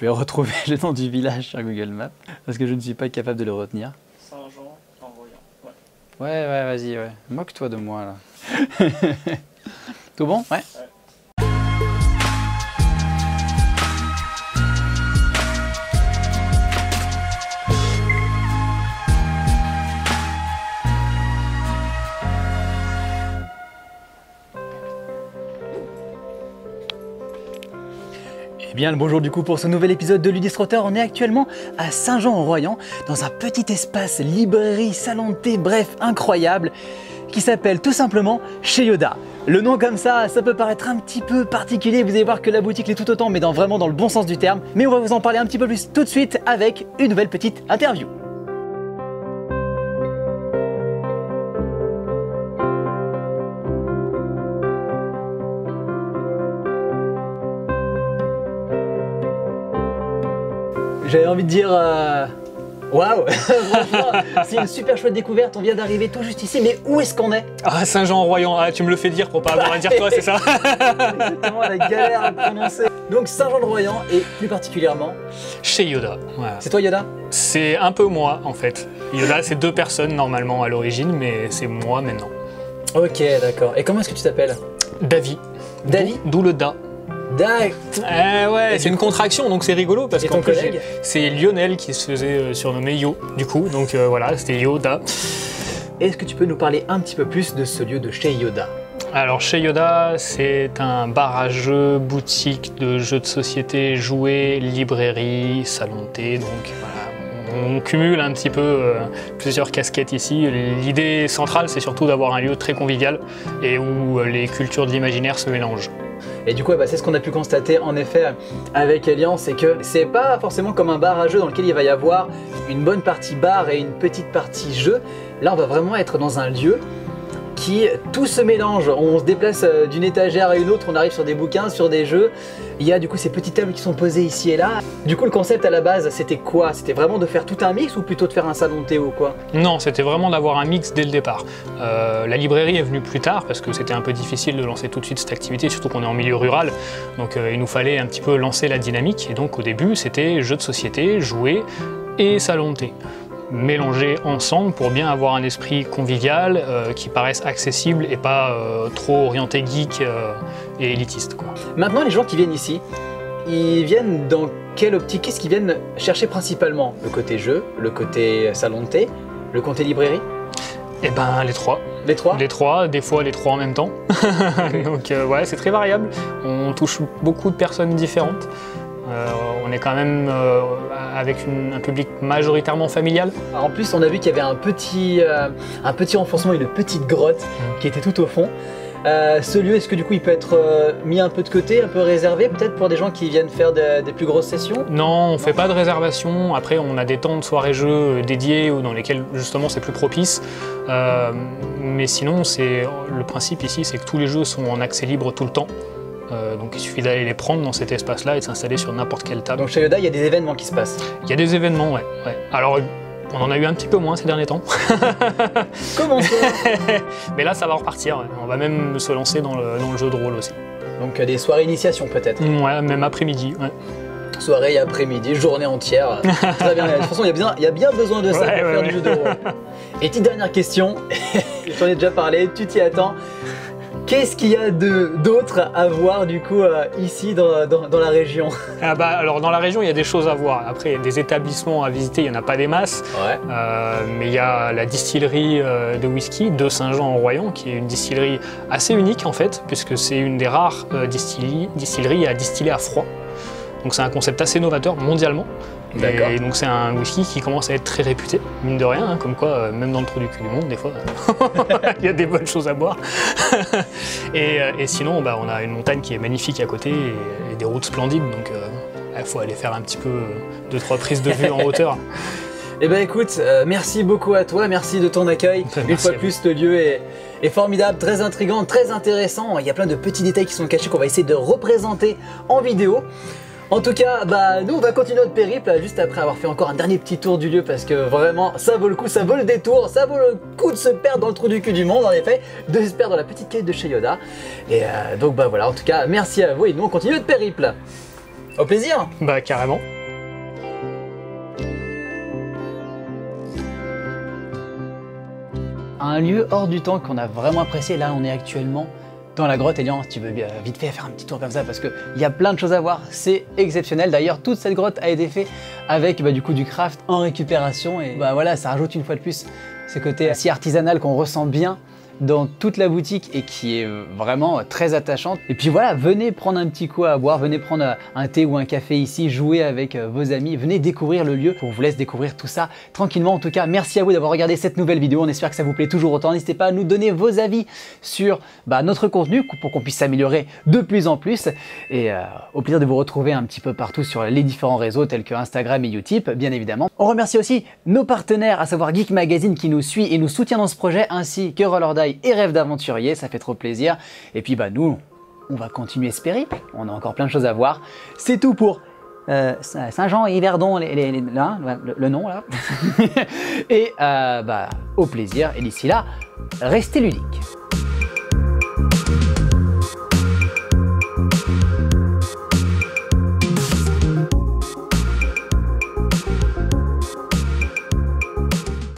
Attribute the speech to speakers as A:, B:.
A: Je vais retrouver le nom du village sur Google Maps parce que je ne suis pas capable de le retenir.
B: Saint-Jean-en-Royans.
A: Ouais, vas-y, ouais. Moque-toi de moi là. Tout bon? Ouais. Eh bien, le bonjour du coup pour ce nouvel épisode de Ludistrotter. On est actuellement à Saint-Jean-en-Royans, dans un petit espace librairie, salon de thé, bref, incroyable, qui s'appelle tout simplement Chez Yoda. Le nom comme ça peut paraître un petit peu particulier, vous allez voir que la boutique l'est tout autant, mais vraiment dans le bon sens du terme. Mais on va vous en parler un petit peu plus tout de suite avec une nouvelle petite interview. J'avais envie de dire waouh. Franchement, c'est une super chouette découverte, on vient d'arriver tout juste ici, mais où est-ce qu'on est?
B: Ah, Saint-Jean-en-Royans, ah, tu me le fais dire pour pas avoir à dire toi, c'est ça?
A: Exactement, la galère à prononcer. Donc Saint-Jean-en-Royans et plus particulièrement...
B: Chez Yoda, voilà.
A: C'est toi Yoda?
B: C'est un peu moi en fait. Yoda, c'est deux personnes normalement à l'origine, mais c'est moi maintenant.
A: Ok, d'accord. Et comment est-ce que tu t'appelles?
B: Davy.
A: Davy?
B: D'où le Da. Ouais, c'est une contraction, donc c'est rigolo parce qu'en plus c'est Lionel qui se faisait surnommer Yo, du coup, donc voilà, c'était Yoda.
A: Est-ce que tu peux nous parler un petit peu plus de ce lieu de Chez Yoda?
B: Alors Chez Yoda, c'est un bar à jeux, boutique de jeux de société, jouets, librairie, salon de thé, donc voilà. On cumule un petit peu plusieurs casquettes ici. L'idée centrale, c'est surtout d'avoir un lieu très convivial et où les cultures de l'imaginaire se mélangent.
A: Et du coup, c'est ce qu'on a pu constater en effet avec Elian, c'est que c'est pas forcément comme un bar à jeux dans lequel il va y avoir une bonne partie bar et une petite partie jeu. Là, on va vraiment être dans un lieu qui tout se mélange. On se déplace d'une étagère à une autre, on arrive sur des bouquins, sur des jeux. Il y a du coup ces petites tables qui sont posées ici et là. Du coup, le concept à la base, c'était quoi? C'était vraiment de faire tout un mix ou plutôt de faire un salon de thé ou quoi?
B: Non, c'était vraiment d'avoir un mix dès le départ. La librairie est venue plus tard parce que c'était un peu difficile de lancer tout de suite cette activité, surtout qu'on est en milieu rural. Donc il nous fallait un petit peu lancer la dynamique. Et donc au début, c'était jeux de société, jouets et salon de thé, mélangés ensemble pour bien avoir un esprit convivial qui paraisse accessible et pas trop orienté geek et élitiste, quoi.
A: Maintenant, les gens qui viennent ici, ils viennent dans quelle optique? Qu'est-ce qu'ils viennent chercher principalement? Le côté jeu, le côté salon de thé, le côté librairie?
B: Eh ben les trois.
A: Les trois?
B: Les trois, des fois les trois en même temps. Donc ouais, c'est très variable. On touche beaucoup de personnes différentes. On est quand même avec un public majoritairement familial.
A: En plus, on a vu qu'il y avait un petit renfoncement, une petite grotte qui était tout au fond. Ce lieu, est-ce que du coup il peut être mis un peu de côté, un peu réservé peut-être pour des gens qui viennent faire des plus grosses sessions?
B: Non, on fait pas de réservation. Après, on a des temps de soirée-jeux dédiés ou dans lesquels justement c'est plus propice. Mais sinon, le principe ici, c'est que tous les jeux sont en accès libre tout le temps. Donc il suffit d'aller les prendre dans cet espace-là et de s'installer sur n'importe quelle table.
A: Donc chez Yoda, il y a des événements qui se passent? Il
B: y a des événements, ouais. Alors, on en a eu un petit peu moins ces derniers temps.
A: Comment ça?
B: Mais là, ça va repartir. Ouais. On va même se lancer dans le jeu de rôle aussi.
A: Donc des soirées initiation peut-être?
B: Ouais, même après-midi. Ouais.
A: Soirée et après-midi, journée entière. Très bien. De toute façon, il y a bien besoin de ça pour faire du jeu de rôle. Et petite dernière question, je t'en ai déjà parlé, tu t'y attends. Qu'est-ce qu'il y a d'autre à voir du coup ici dans la région?
B: Alors dans la région il y a des choses à voir. Après des établissements à visiter, il n'y en a pas des masses. Ouais. Mais il y a la distillerie de whisky de Saint-Jean-en-Royans qui est une distillerie assez unique en fait, puisque c'est une des rares distilleries à distiller à froid. Donc c'est un concept assez novateur mondialement. Et donc c'est un whisky qui commence à être très réputé, mine de rien, hein, comme quoi même dans le trou du cul du monde des fois il y a des bonnes choses à boire. et sinon on a une montagne qui est magnifique à côté et des routes splendides, donc il faut aller faire un petit peu 2-3 prises de vue en hauteur.
A: Eh ben écoute, merci beaucoup à toi, merci de ton accueil. Une fois de plus, ce lieu est formidable, très intriguant, très intéressant. Il y a plein de petits détails qui sont cachés qu'on va essayer de représenter en vidéo. En tout cas, nous on va continuer notre périple juste après avoir fait encore un dernier petit tour du lieu parce que vraiment ça vaut le coup, ça vaut le détour, ça vaut le coup de se perdre dans le trou du cul du monde en effet, de se perdre dans la petite quête de chez Yoda. Et donc voilà, en tout cas merci à vous et nous on continue notre périple. Au plaisir.
B: Bah carrément.
A: Un lieu hors du temps qu'on a vraiment apprécié, là on est actuellement dans la grotte. Elian, si tu veux vite fait faire un petit tour comme ça parce qu'il y a plein de choses à voir, c'est exceptionnel. D'ailleurs toute cette grotte a été faite avec du coup du craft en récupération et voilà, ça rajoute une fois de plus ce côté si artisanal qu'on ressent bien dans toute la boutique et qui est vraiment très attachante. Et puis voilà, venez prendre un petit coup à boire, venez prendre un thé ou un café ici, jouer avec vos amis, venez découvrir le lieu. On vous laisse découvrir tout ça tranquillement. En tout cas, merci à vous d'avoir regardé cette nouvelle vidéo. On espère que ça vous plaît toujours autant. N'hésitez pas à nous donner vos avis sur notre contenu pour qu'on puisse s'améliorer de plus en plus. Et au plaisir de vous retrouver un petit peu partout sur les différents réseaux tels que Instagram et Utip, bien évidemment. On remercie aussi nos partenaires, à savoir Geek Magazine qui nous suit et nous soutient dans ce projet, ainsi que Roll or Die et Rêve d'aventurier, ça fait trop plaisir. Et puis nous, on va continuer ce périple, on a encore plein de choses à voir. C'est tout pour Saint-Jean et Yverdon, le nom là. Et au plaisir, et d'ici là, restez ludiques.